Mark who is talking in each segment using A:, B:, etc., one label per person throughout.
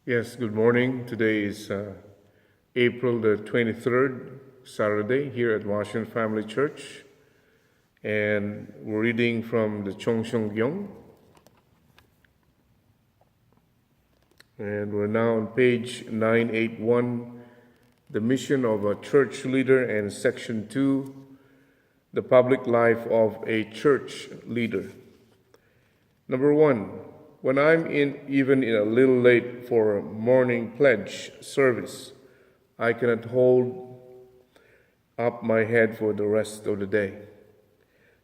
A: Yes, good morning. Today is April the 23rd, Saturday, here at Washington Family Church. And we're reading from the Cheon Seong Gyeong. And we're now on page 981, the mission of a church leader, and section 2, the public life of a church leader. Number 1, when I'm even a little late for a morning pledge service, I cannot hold up my head for the rest of the day.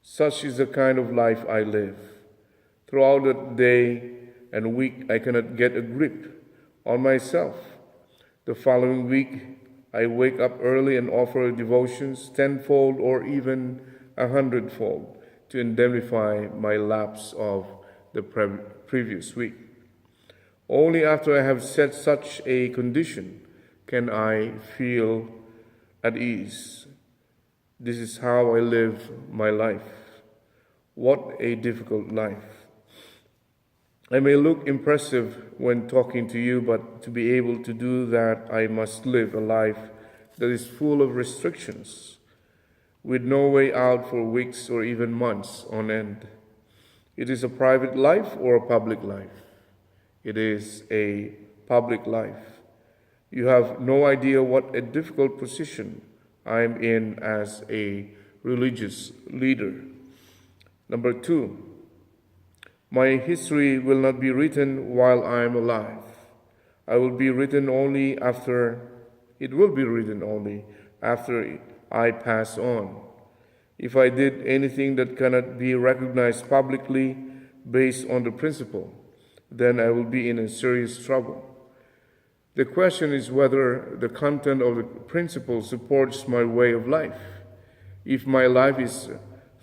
A: Such is the kind of life I live. Throughout the day and week, I cannot get a grip on myself. The following week, I wake up early and offer devotions tenfold or even 100-fold to indemnify my lapse of the previous week. Only after I have set such a condition can I feel at ease. This is how I live my life. What a difficult life. I may look impressive when talking to you, but to be able to do that, I must live a life that is full of restrictions, with no way out for weeks or even months on end. It is a private life or a public life? It is a public life. You have no idea what a difficult position I am in as a religious leader. Number 2, my history will not be written while I am alive. It will be written only after I pass on. If I did anything that cannot be recognized publicly based on the principle, then I will be in serious trouble. The question is whether the content of the principle supports my way of life. If my life is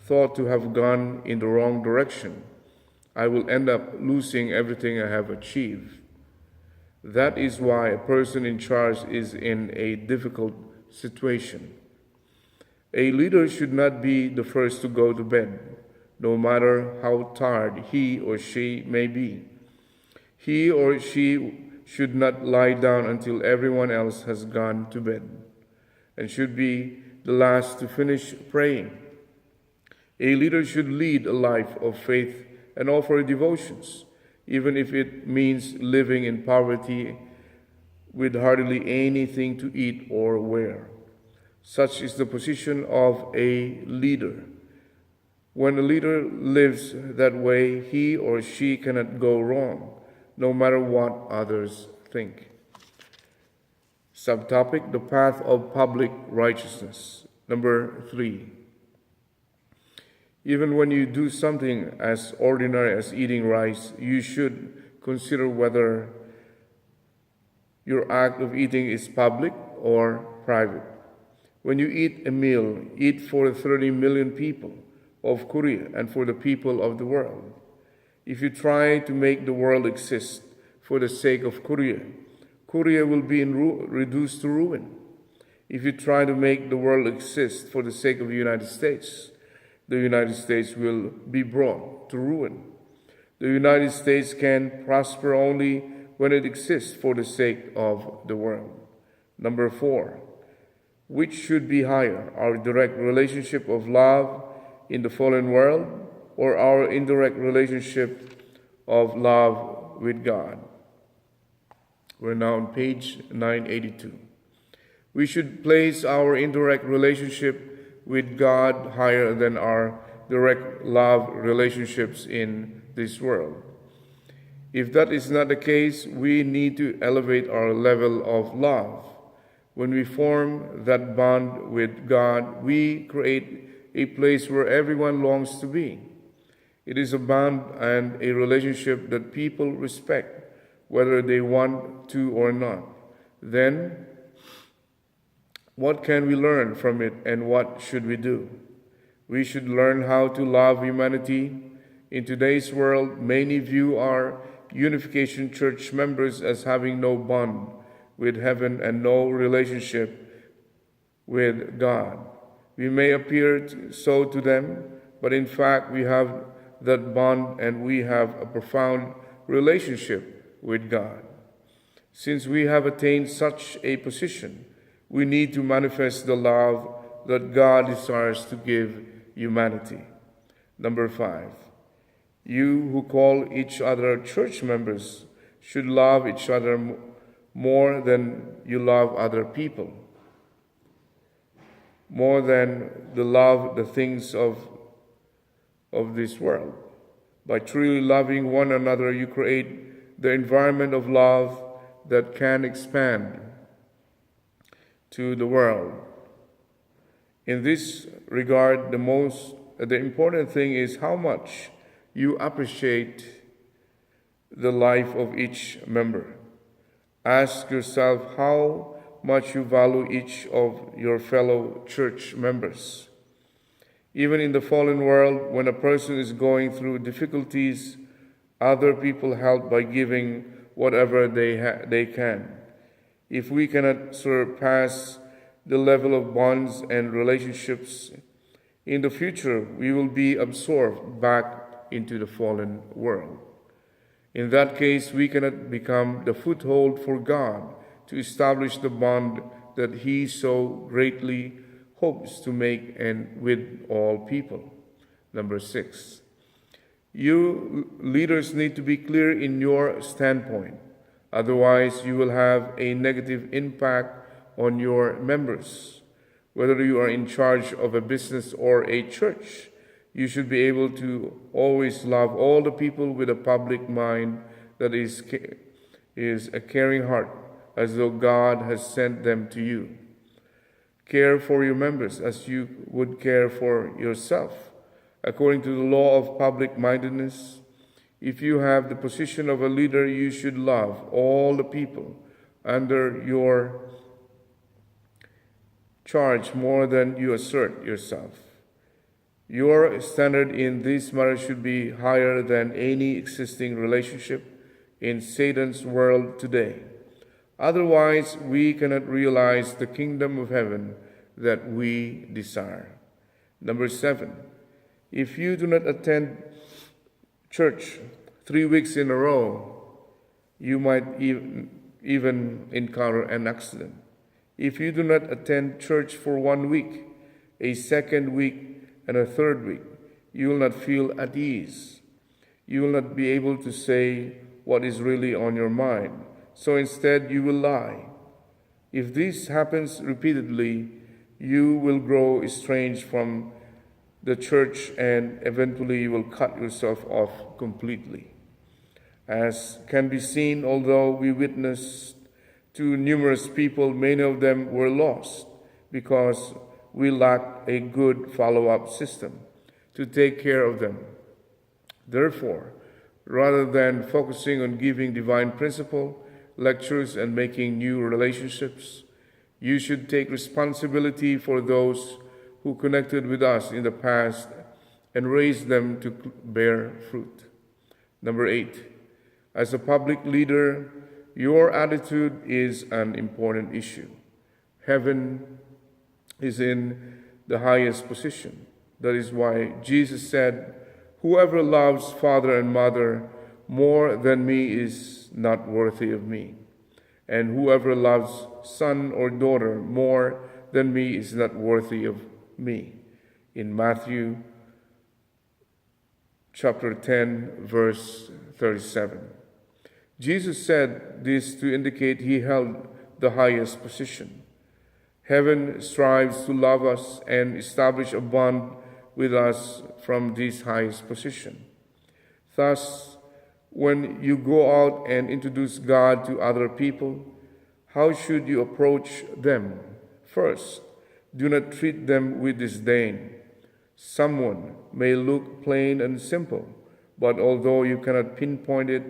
A: thought to have gone in the wrong direction, I will end up losing everything I have achieved. That is why a person in charge is in a difficult situation. A leader should not be the first to go to bed, no matter how tired he or she may be. He or she should not lie down until everyone else has gone to bed, and should be the last to finish praying. A leader should lead a life of faith and offer devotions, even if it means living in poverty with hardly anything to eat or wear. Such is the position of a leader. When a leader lives that way, he or she cannot go wrong, no matter what others think. Subtopic, the path of public righteousness. Number 3, even when you do something as ordinary as eating rice, you should consider whether your act of eating is public or private. When you eat a meal, eat for the 30 million people of Korea and for the people of the world. If you try to make the world exist for the sake of Korea, Korea will be reduced to ruin. If you try to make the world exist for the sake of the United States will be brought to ruin. The United States can prosper only when it exists for the sake of the world. Number 4, which should be higher, our direct relationship of love in the fallen world or our indirect relationship of love with God? We're now on page 982. We should place our indirect relationship with God higher than our direct love relationships in this world. If that is not the case, we need to elevate our level of love. When we form that bond with God, we create a place where everyone longs to be. It is a bond and a relationship that people respect, whether they want to or not. Then, what can we learn from it, and what should we do? We should learn how to love humanity. In today's world, many view our Unification Church members as having no bond with heaven and no relationship with God. We may appear so to them, but in fact we have that bond and we have a profound relationship with God. Since we have attained such a position, we need to manifest the love that God desires to give humanity. Number 5, you who call each other church members should love each other more than you love other people, more than the things of this world. By truly loving one another, you create the environment of love that can expand to the world. In this regard, the important thing is how much you appreciate the life of each member. Ask yourself how much you value each of your fellow church members. Even in the fallen world, when a person is going through difficulties, other people help by giving whatever they can. If we cannot surpass the level of bonds and relationships, in the future we will be absorbed back into the fallen world. In that case, we cannot become the foothold for God to establish the bond that He so greatly hopes to make and with all people. Number 6, you leaders need to be clear in your standpoint. Otherwise, you will have a negative impact on your members. Whether you are in charge of a business or a church, you should be able to always love all the people with a public mind that is a caring heart, as though God has sent them to you. Care for your members as you would care for yourself. According to the law of public-mindedness, if you have the position of a leader, you should love all the people under your charge more than you assert yourself. Your standard in this matter should be higher than any existing relationship in Satan's world today. Otherwise, we cannot realize the kingdom of heaven that we desire. Number 7, if you do not attend church 3 weeks in a row, you might even encounter an accident. If you do not attend church for 1 week, a second week, and a third week, you will not feel at ease. You will not be able to say what is really on your mind. So instead, you will lie. If this happens repeatedly, you will grow estranged from the church and eventually you will cut yourself off completely. As can be seen, although we witnessed to numerous people, many of them were lost because we lacked a good follow-up system to take care of them. Therefore, rather than focusing on giving divine principle, lectures, and making new relationships, you should take responsibility for those who connected with us in the past and raise them to bear fruit. Number 8, as a public leader, your attitude is an important issue. Heaven is in the highest position. That is why Jesus said, "Whoever loves father and mother more than me is not worthy of me, and whoever loves son or daughter more than me is not worthy of me." In Matthew chapter 10, verse 37. Jesus said this to indicate He held the highest position. Heaven strives to love us and establish a bond with us from this highest position. Thus, when you go out and introduce God to other people, how should you approach them? First, do not treat them with disdain. Someone may look plain and simple, but although you cannot pinpoint it,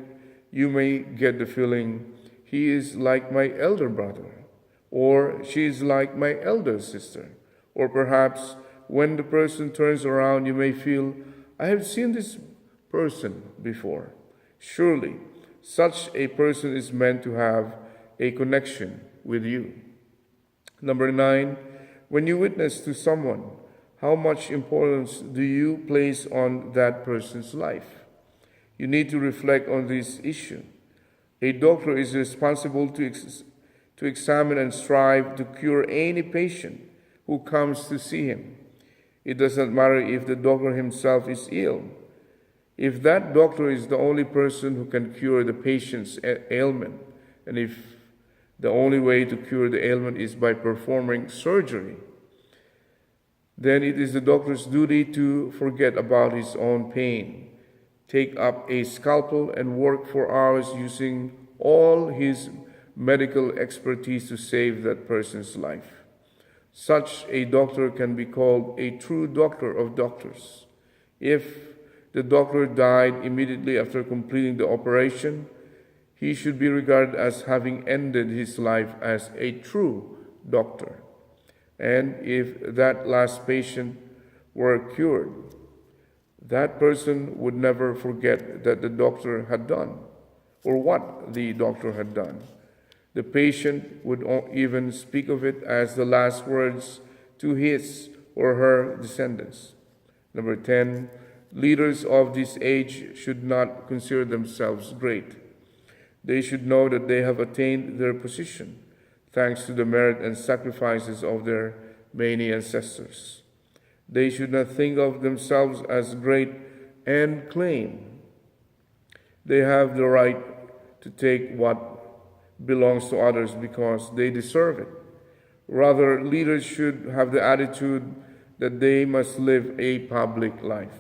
A: you may get the feeling, he is like my elder brother, or she is like my elder sister. Or perhaps when the person turns around, you may feel, I have seen this person before. Surely, such a person is meant to have a connection with you. Number 9, when you witness to someone, how much importance do you place on that person's life? You need to reflect on this issue. A doctor is responsible to examine and strive to cure any patient who comes to see him. It does not matter if the doctor himself is ill. If that doctor is the only person who can cure the patient's ailment, and if the only way to cure the ailment is by performing surgery, then it is the doctor's duty to forget about his own pain, take up a scalpel, and work for hours using all his medical expertise to save that person's life. Such a doctor can be called a true doctor of doctors. If the doctor died immediately after completing the operation, he should be regarded as having ended his life as a true doctor. And if that last patient were cured, that person would never forget that the doctor had done, or what the doctor had done. The patient would even speak of it as the last words to his or her descendants. Number 10, leaders of this age should not consider themselves great. They should know that they have attained their position thanks to the merit and sacrifices of their many ancestors. They should not think of themselves as great and claim they have the right to take what belongs to others because they deserve it. Rather, leaders should have the attitude that they must live a public life.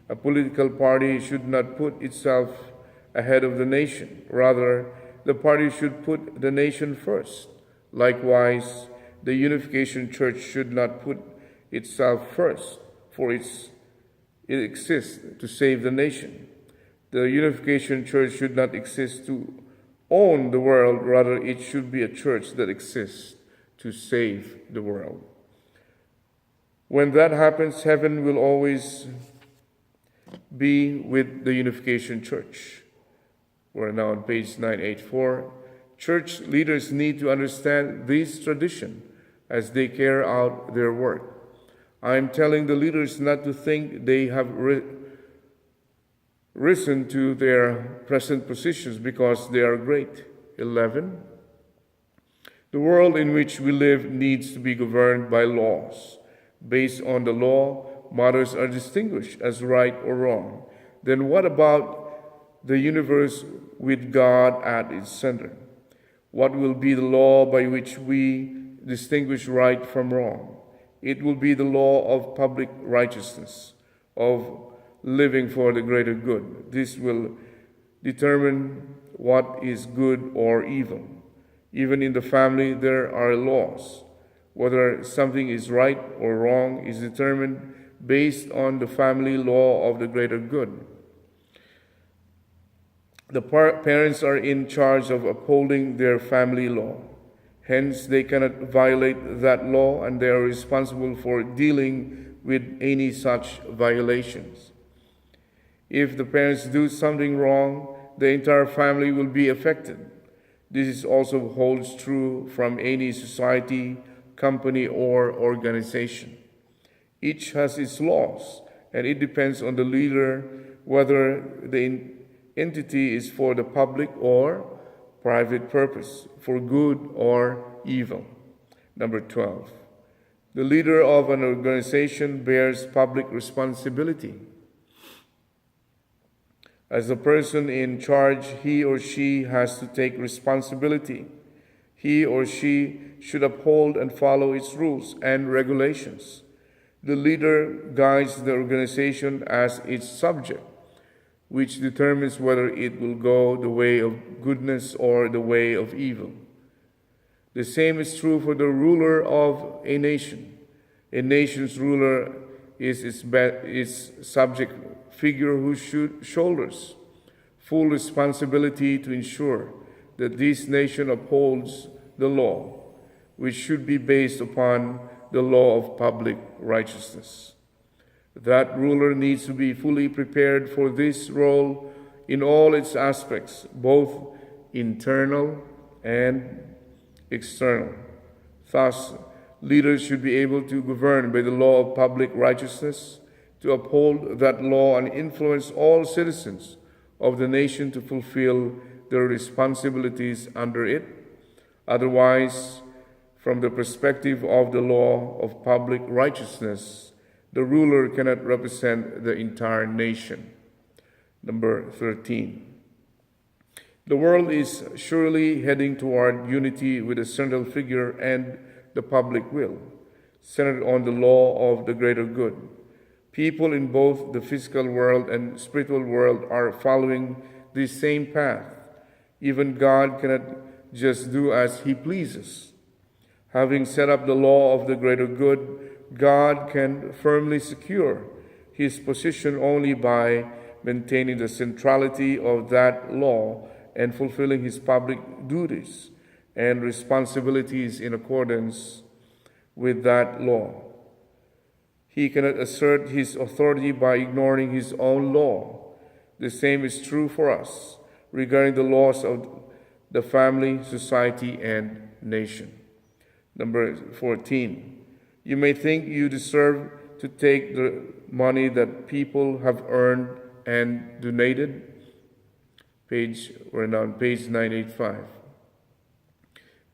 A: A political party should not put itself ahead of the nation. Rather, the party should put the nation first. Likewise, the Unification Church should not put itself first, for it exists to save the nation. The Unification Church should not exist to own the world. Rather, it should be a church that exists to save the world. When that happens, heaven will always be with the Unification Church. We're now on page 984. Church leaders need to understand this tradition as they carry out their work. I am telling the leaders not to think they have risen to their present positions because they are great. 11. The world in which we live needs to be governed by laws. Based on the law, matters are distinguished as right or wrong. Then what about the universe with God at its center? What will be the law by which we distinguish right from wrong? It will be the law of public righteousness, of living for the greater good. This will determine what is good or evil. Even in the family, there are laws. Whether something is right or wrong is determined based on the family law of the greater good. The parents are in charge of upholding their family law. Hence, they cannot violate that law, and they are responsible for dealing with any such violations. If the parents do something wrong, the entire family will be affected. This also holds true from any society, company, or organization. Each has its laws, and it depends on the leader whether the entity is for the public or private purpose, for good or evil. Number 12. The leader of an organization bears public responsibility. As the person in charge, he or she has to take responsibility. He or she should uphold and follow its rules and regulations. The leader guides the organization as its subject, which determines whether it will go the way of goodness or the way of evil. The same is true for the ruler of a nation. A nation's ruler is its subject figure who shoulders full responsibility to ensure that this nation upholds the law, which should be based upon the law of public righteousness. That ruler needs to be fully prepared for this role in all its aspects, both internal and external. Thus, leaders should be able to govern by the law of public righteousness, to uphold that law and influence all citizens of the nation to fulfill their responsibilities under it. Otherwise, from the perspective of the law of public righteousness, the ruler cannot represent the entire nation. Number 13. The world is surely heading toward unity with a central figure and the public will, centered on the law of the greater good. People in both the physical world and spiritual world are following this same path. Even God cannot just do as he pleases. Having set up the law of the greater good, God can firmly secure his position only by maintaining the centrality of that law and fulfilling his public duties and responsibilities in accordance with that law. He cannot assert his authority by ignoring his own law. The same is true for us regarding the laws of the family, society, and nation. Number 14. You may think you deserve to take the money that people have earned and donated. We're now on page 985.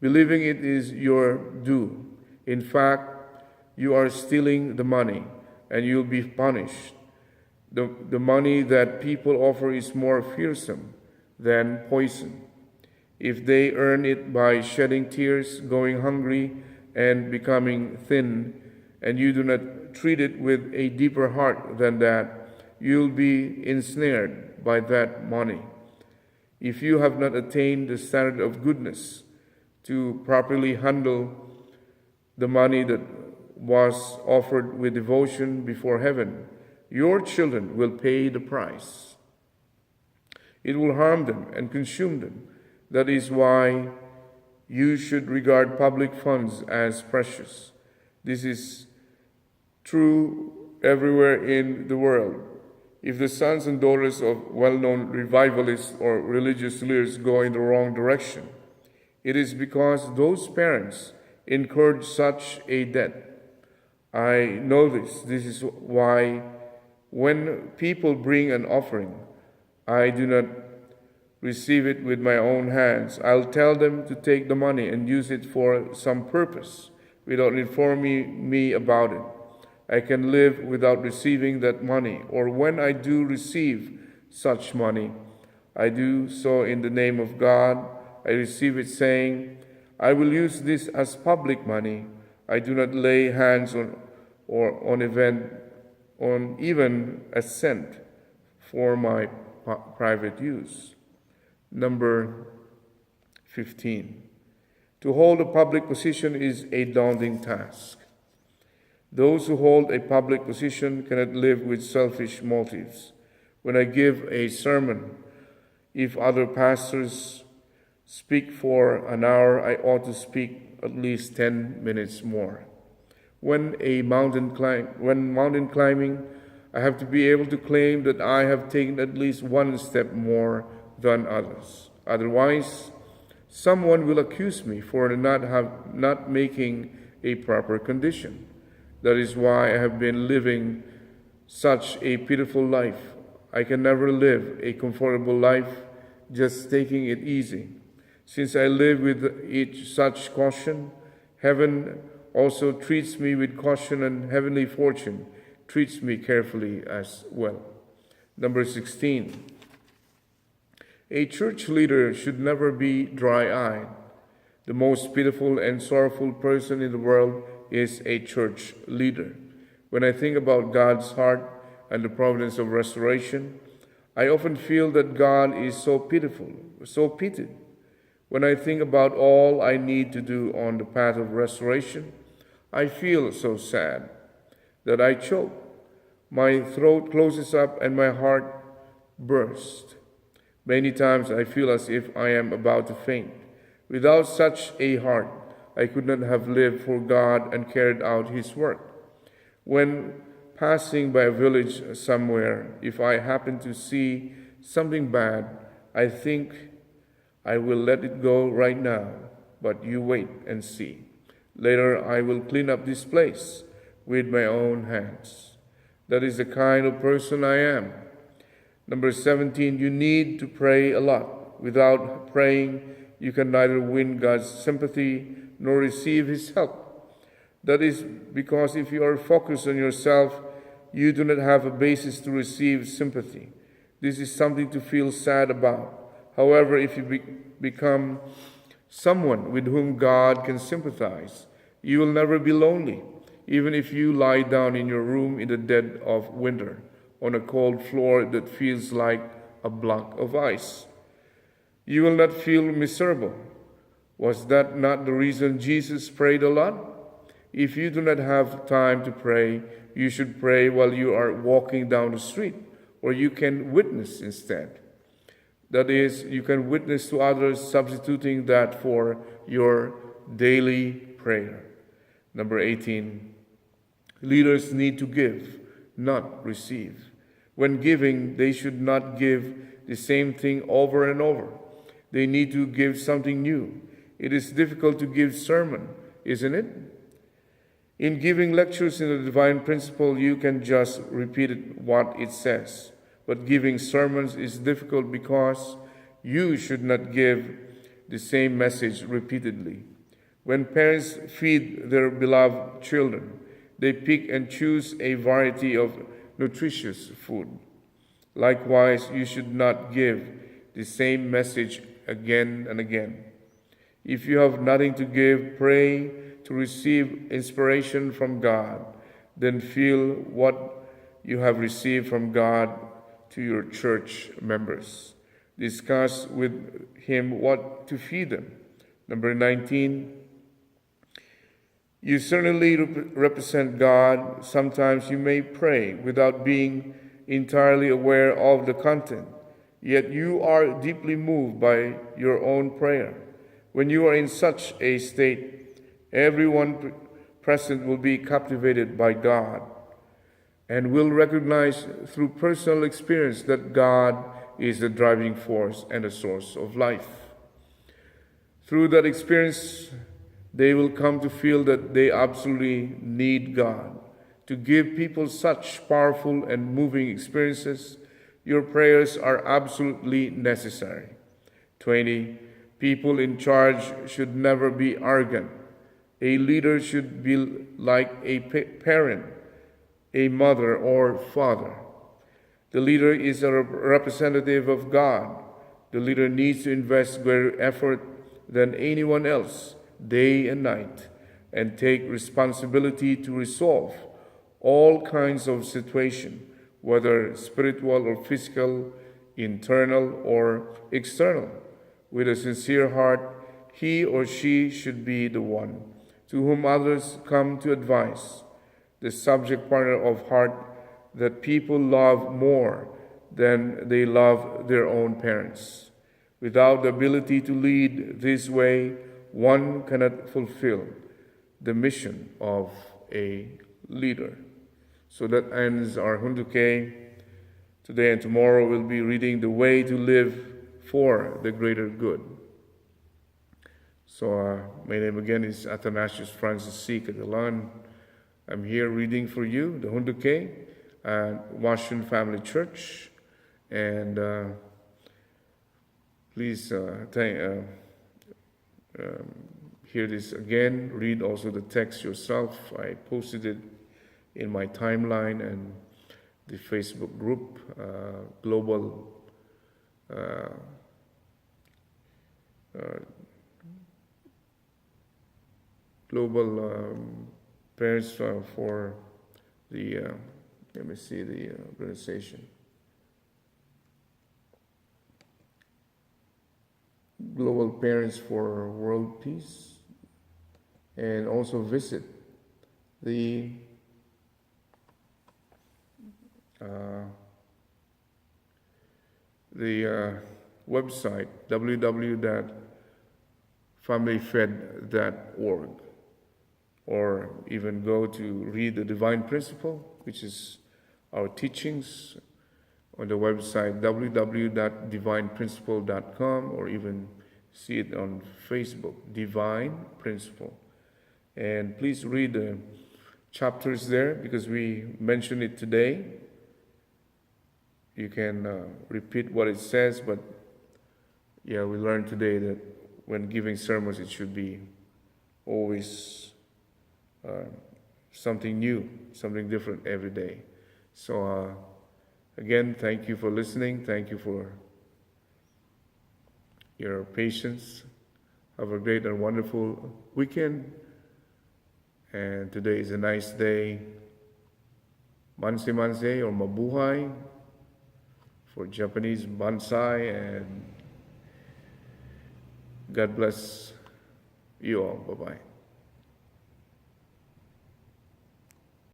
A: Believing it is your due. In fact, you are stealing the money and you'll be punished. The money that people offer is more fearsome than poison. If they earn it by shedding tears, going hungry, and becoming thin, and you do not treat it with a deeper heart than that, you'll be ensnared by that money. If you have not attained the standard of goodness to properly handle the money that was offered with devotion before heaven, your children will pay the price. It will harm them and consume them. That is why you should regard public funds as precious. This is true everywhere in the world. If the sons and daughters of well-known revivalists or religious leaders go in the wrong direction, it is because those parents incurred such a debt. I know this. This is why when people bring an offering, I do not receive it with my own hands. I'll tell them to take the money and use it for some purpose without informing me about it. I can live without receiving that money, or when I do receive such money, I do so in the name of God. I receive it saying, I will use this as public money. I do not lay hands on even a cent for my private use. Number 15. To hold a public position is a daunting task. Those who hold a public position cannot live with selfish motives. When I give a sermon, if other pastors speak for an hour, I ought to speak at least 10 minutes more. When mountain climbing, I have to be able to claim that I have taken at least one step more than others. Otherwise, someone will accuse me for not making a proper condition. That is why I have been living such a pitiful life. I can never live a comfortable life just taking it easy. Since I live with each such caution, heaven also treats me with caution, and heavenly fortune treats me carefully as well. Number 16. A church leader should never be dry-eyed. The most pitiful and sorrowful person in the world is a church leader. When I think about God's heart and the providence of restoration, I often feel that God is so pitiful, so pitied. When I think about all I need to do on the path of restoration, I feel so sad that I choke. My throat closes up and my heart bursts. Many times I feel as if I am about to faint. Without such a heart, I could not have lived for God and carried out His work. When passing by a village somewhere, if I happen to see something bad, I think I will let it go right now, but you wait and see. Later I will clean up this place with my own hands. That is the kind of person I am. Number 17, you need to pray a lot. Without praying, you can neither win God's sympathy nor receive His help. That is because if you are focused on yourself, you do not have a basis to receive sympathy. This is something to feel sad about. However, if you become someone with whom God can sympathize, you will never be lonely, even if you lie down in your room in the dead of winter on a cold floor that feels like a block of ice. You will not feel miserable. Was that not the reason Jesus prayed a lot? If you do not have time to pray, you should pray while you are walking down the street, or you can witness instead. That is, you can witness to others, substituting that for your daily prayer. Number 18, leaders need to give, not receive. When giving, they should not give the same thing over and over. They need to give something new. It is difficult to give sermon, isn't it? In giving lectures in the divine principle, you can just repeat what it says. But giving sermons is difficult because you should not give the same message repeatedly. When parents feed their beloved children, they pick and choose a variety of nutritious food. Likewise, you should not give the same message again and again. If you have nothing to give, pray to receive inspiration from God. Then feel what you have received from God to your church members. Discuss with Him what to feed them. Number 19, you certainly represent God. Sometimes you may pray without being entirely aware of the content, yet you are deeply moved by your own prayer. When you are in such a state, everyone present will be captivated by God and will recognize through personal experience that God is the driving force and the source of life. Through that experience, they will come to feel that they absolutely need God. To give people such powerful and moving experiences, your prayers are absolutely necessary. 20. People in charge should never be arrogant. A leader should be like a parent, a mother or father. The leader is a representative of God. The leader needs to invest greater effort than anyone else, day and night, and take responsibility to resolve all kinds of situations, whether spiritual or physical, internal or external. With a sincere heart, he or she should be the one to whom others come to advise, the subject partner of heart that people love more than they love their own parents. Without the ability to lead this way, one cannot fulfill the mission of a leader. So that ends our Hoon dok hae. Today and tomorrow we'll be reading The Way to Live for the Greater Good. So my name again is Athanasius Francis C.Catalan. I'm here reading for you the Hoon dok hae at Washington Family Church. And please hear this again. Read also the text yourself. I posted it in my timeline and the Facebook group, Global Parents for the, let me see the organization. Global Parents for World Peace. And also visit the website www.familyfed.org, or even go to read the Divine Principle, which is our teachings, on the website www.divineprinciple.com, or even see it on Facebook, Divine Principle. And please read the chapters there because we mentioned it today. You can repeat what it says, but Yeah, we learned today that when giving sermons, it should be always something new, something different every day. So, again, thank you for listening. Thank you for your patience. Have a great and wonderful weekend. And today is a nice day. Manse manse or mabuhay for Japanese bonsai, and God bless you all. Bye-bye.